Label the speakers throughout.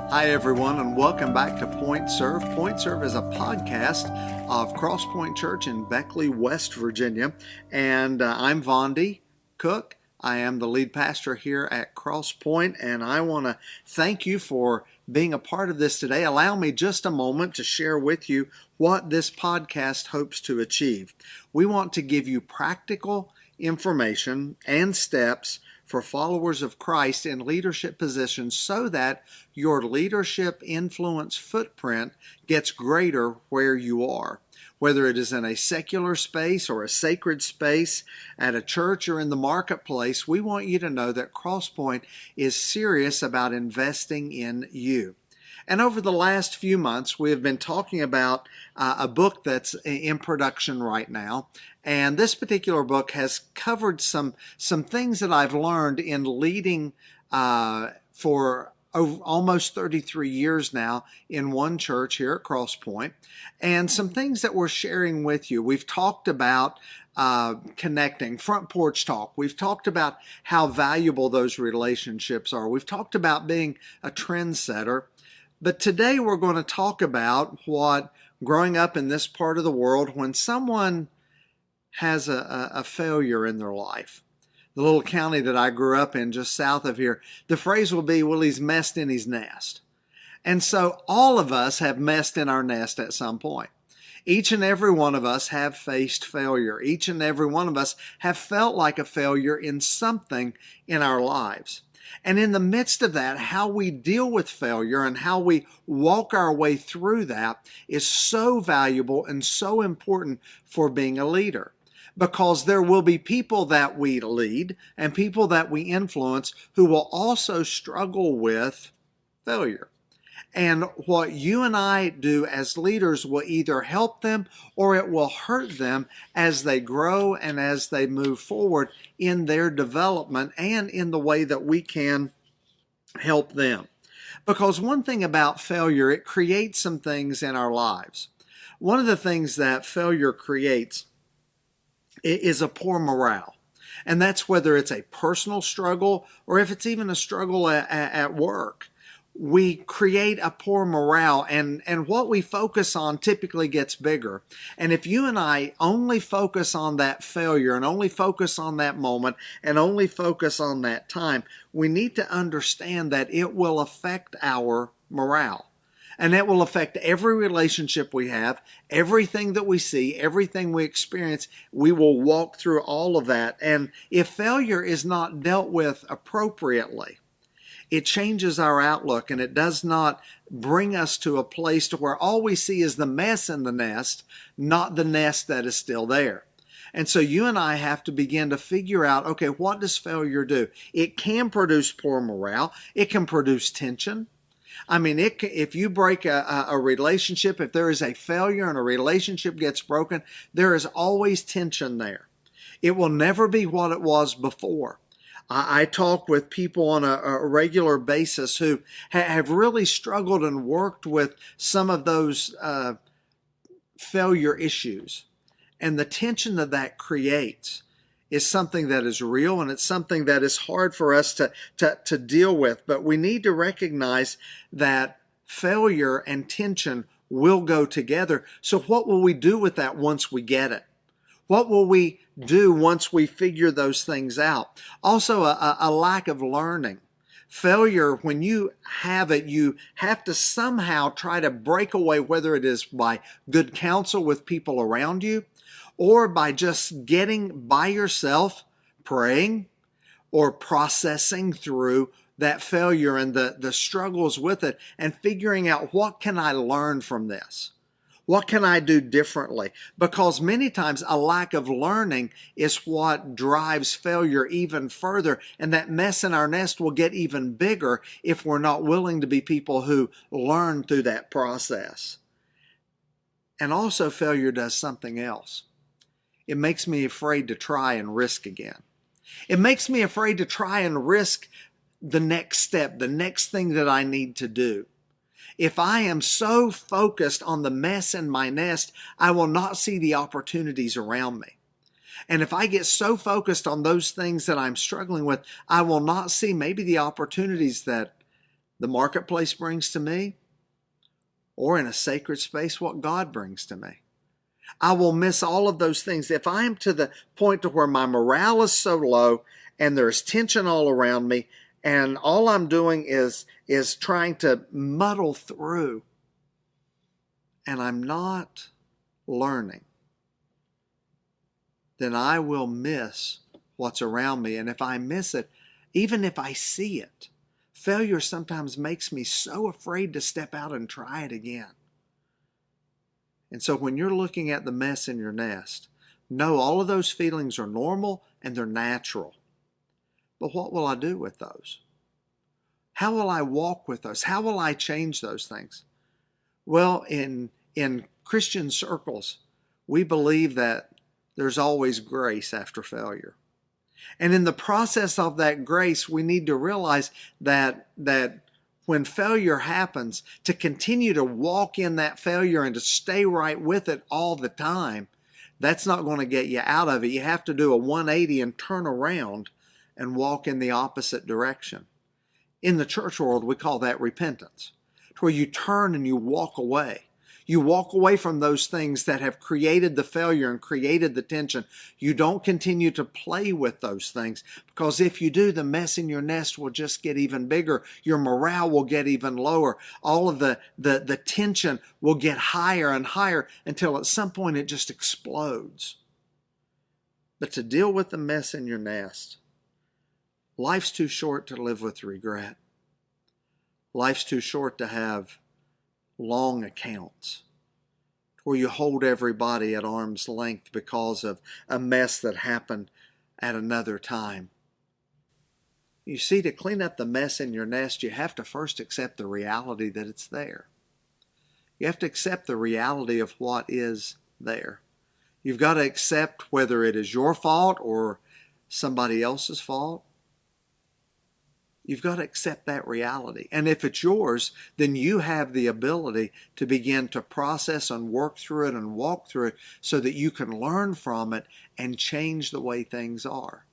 Speaker 1: Hi, everyone, and welcome back to Point Serve. Point Serve is a podcast of Cross Point Church in Beckley, West Virginia, and I'm Vondi Cook. I am the lead pastor here at Cross Point, and I want to thank you for being a part of this today. Allow me just a moment to share with you what this podcast hopes to achieve. We want to give you practical information and steps for followers of Christ in leadership positions so that your leadership influence footprint gets greater where you are. Whether it is in a secular space or a sacred space, at a church or in the marketplace, we want you to know that Crosspoint is serious about investing in you. And over the last few months, we have been talking about a book that's in production right now. And this particular book has covered some things that I've learned in leading for almost 33 years now in one church here at Cross Point, and some things that we're sharing with you. We've talked about connecting, front porch talk. We've talked about how valuable those relationships are. We've talked about being a trendsetter. But today we're going to talk about what growing up in this part of the world, when someone has a failure in their life. The little county that I grew up in just south of here, the phrase will be, well, he's messed in his nest. And so all of us have messed in our nest at some point. Each and every one of us have faced failure. Each and every one of us have felt like a failure in something in our lives. And in the midst of that, how we deal with failure and how we walk our way through that is so valuable and so important for being a leader. Because there will be people that we lead and people that we influence who will also struggle with failure. And what you and I do as leaders will either help them or it will hurt them as they grow and as they move forward in their development and in the way that we can help them. Because one thing about failure, it creates some things in our lives. One of the things that failure creates is a poor morale. And that's whether it's a personal struggle or if it's even a struggle at work. We create a poor morale, and what we focus on typically gets bigger. And if you and I only focus on that failure and only focus on that moment and only focus on that time, we need to understand that it will affect our morale. And that will affect every relationship we have, everything that we see, everything we experience. We will walk through all of that. And if failure is not dealt with appropriately, it changes our outlook, and it does not bring us to a place to where all we see is the mess in the nest, not the nest that is still there. And so you and I have to begin to figure out, okay, what does failure do? It can produce poor morale. It can produce tension. I mean, if you break a relationship, if there is a failure and a relationship gets broken, there is always tension there. It will never be what it was before. I talk with people on a regular basis who have really struggled and worked with some of those failure issues. And the tension that creates is something that is real, and it's something that is hard for us to deal with. But we need to recognize that failure and tension will go together. So what will we do with that once we get it? What will we do once we figure those things out? Also, a lack of learning. Failure, when you have it, you have to somehow try to break away, whether it is by good counsel with people around you or by just getting by yourself, praying or processing through that failure and the struggles with it and figuring out, what can I learn from this? What can I do differently? Because many times a lack of learning is what drives failure even further. And that mess in our nest will get even bigger if we're not willing to be people who learn through that process. And also, failure does something else. It makes me afraid to try and risk again. It makes me afraid to try and risk the next step, the next thing that I need to do. If I am so focused on the mess in my nest, I will not see the opportunities around me. And if I get so focused on those things that I'm struggling with, I will not see maybe the opportunities that the marketplace brings to me, or in a sacred space, what God brings to me. I will miss all of those things. If I am to the point to where my morale is so low and there's tension all around me, and all I'm doing is trying to muddle through, and I'm not learning, then I will miss what's around me. And if I miss it, even if I see it, failure sometimes makes me so afraid to step out and try it again. And so when you're looking at the mess in your nest, know all of those feelings are normal and they're natural. But what will I do with those? How will I walk with those? How will I change those things? Well, in Christian circles, we believe that there's always grace after failure. And in the process of that grace, we need to realize that when failure happens, to continue to walk in that failure and to stay right with it all the time, that's not going to get you out of it. You have to do a 180 and turn around and walk in the opposite direction. In the church world, we call that repentance, to where you turn and you walk away. You walk away from those things that have created the failure and created the tension. You don't continue to play with those things, because if you do, the mess in your nest will just get even bigger. Your morale will get even lower. All of the tension will get higher and higher until at some point it just explodes. But to deal with the mess in your nest, life's too short to live with regret. Life's too short to have long accounts where you hold everybody at arm's length because of a mess that happened at another time. You see, to clean up the mess in your nest, you have to first accept the reality that it's there. You have to accept the reality of what is there. You've got to accept whether it is your fault or somebody else's fault. You've got to accept that reality. And if it's yours, then you have the ability to begin to process and work through it and walk through it so that you can learn from it and change the way things are.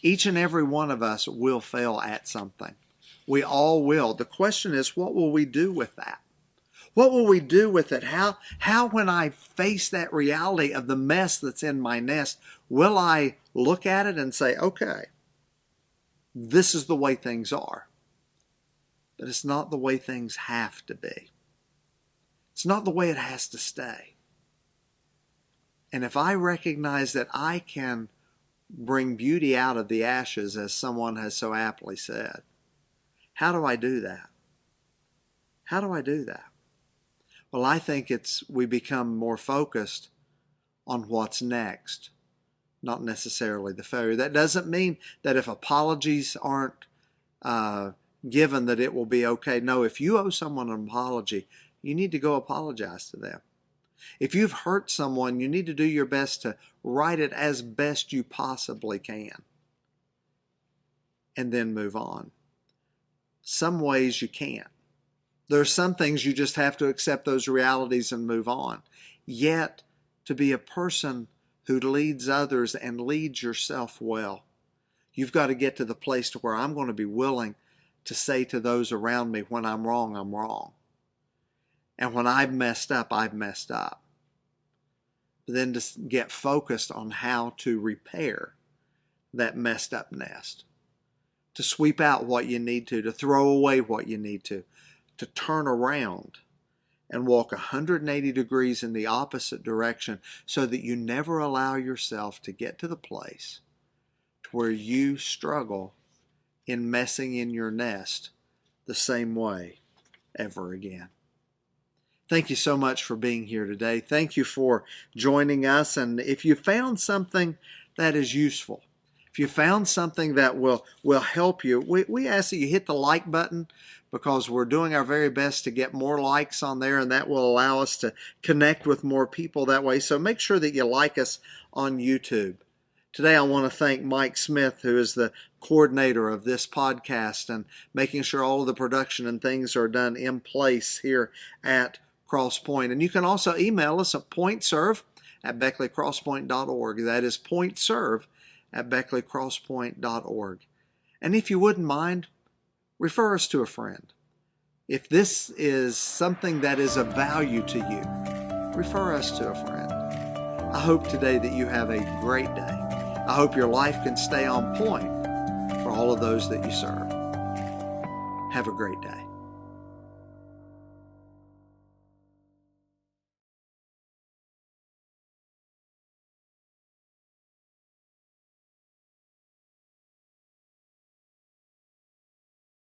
Speaker 1: Each and every one of us will fail at something. We all will. The question is, what will we do with that? What will we do with it? How when I face that reality of the mess that's in my nest, will I look at it and say, okay, this is the way things are. But it's not the way things have to be. It's not the way it has to stay. And if I recognize that I can bring beauty out of the ashes, as someone has so aptly said, how do I do that? How do I do that? Well, I think we become more focused on what's next, not necessarily the failure. That doesn't mean that if apologies aren't given that it will be okay. No, if you owe someone an apology, you need to go apologize to them. If you've hurt someone, you need to do your best to right it as best you possibly can, and then move on. Some ways you can't. There are some things you just have to accept those realities and move on. Yet, to be a person who leads others and leads yourself well, you've got to get to the place to where I'm going to be willing to say to those around me, when I'm wrong, I'm wrong. And when I've messed up, I've messed up. But then to get focused on how to repair that messed up nest. To sweep out what you need to throw away what you need to turn around and walk 180 degrees in the opposite direction, so that you never allow yourself to get to the place to where you struggle in messing in your nest the same way ever again. Thank you so much for being here today. Thank you for joining us. And if you found something that is useful, if you found something that will help you, we ask that you hit the like button, because we're doing our very best to get more likes on there, and that will allow us to connect with more people that way. So make sure that you like us on YouTube. Today I want to thank Mike Smith, who is the coordinator of this podcast and making sure all of the production and things are done in place here at Cross Point. And you can also email us at pointserve at BeckleyCrossPoint.org. That is pointserve at BeckleyCrossPoint.org. And if you wouldn't mind, refer us to a friend. If this is something that is of value to you, refer us to a friend. I hope today that you have a great day. I hope your life can stay on point for all of those that you serve. Have a great day.